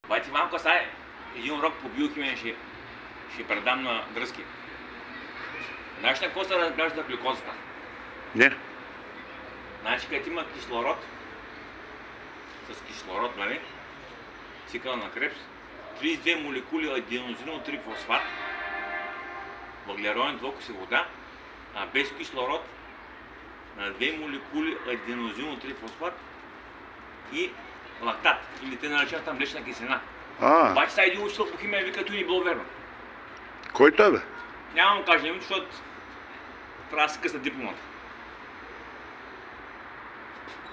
Бати малко сега един урок по биохимия ще предам на Дръзки. Знаеш на какво се разгражда глюкозата? Не. Значи, като има кислород, с кислород, нали? Цикъл на Кребс, 32 молекули аденозино трифосфат, въглероден двуокис и вода, а без кислород на 2 молекули аденозино трифосфат и лактат, или те наричат там млечна киселина. Обаче сега един учител по химия вика, той не било верно. Кой той бе? Няма му кажа името, защото трябва да се късна дипломата.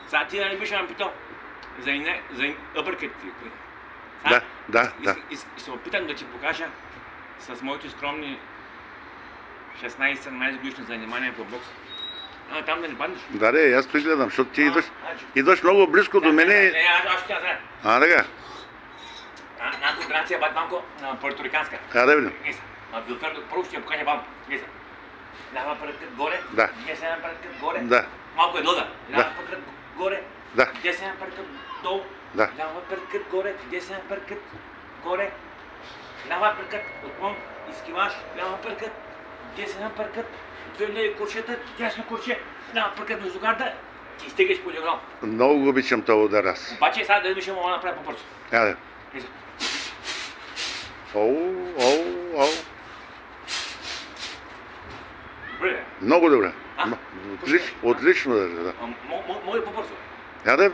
Сега ти да не беше ме питал за uppercut. Да. И се опитам да ти покажа с моите скромни 16-17 годишни занимания по бокс. Там да не паднеш. Да, аз той гледам, защото ти идваш много близко до мене. Не, аз ще тя знае. Така. Една комбинация бат малко порториканска. Да видим. Вилфердо, първо ще я покажа бам. Лява пръкът горе, десен пръкът горе. Да. Малко е дода. Лява пръкът горе, десен пръкът долу. Лява пръкът горе, десен пръкът горе. Лява пръкът отвън, изкиваш, лява пръкът, десен пръкът, две леви куршета, дясно курше, лява пръкът между гарда и стигаш по диагонал. Много го обичам този удар аз. Обаче сега да ще мога да направя по-бързо. Да. Оу. Добре. Много добре. Отлично да. Мога по-бързо. Да.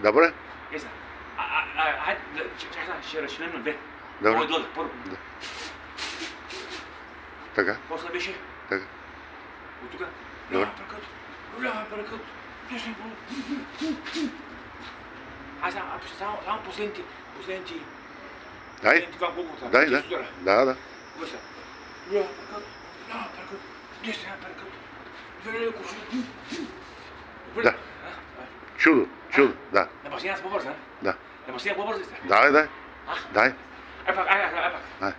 Добре. Хайде, ще разширим на две. Добре. Мога да първо. Така. После беше? Така. От тук. Добре. Лява пръкът. Десен пръкът. Само последните. Дай. Да. Върша. Лява пръкът. Десен пръкът. Две леви куршета. Да. Чудо, да. Да бащина с по-бързо, Да. Да бащина по-бързо ли сте? Дай. Ай пак.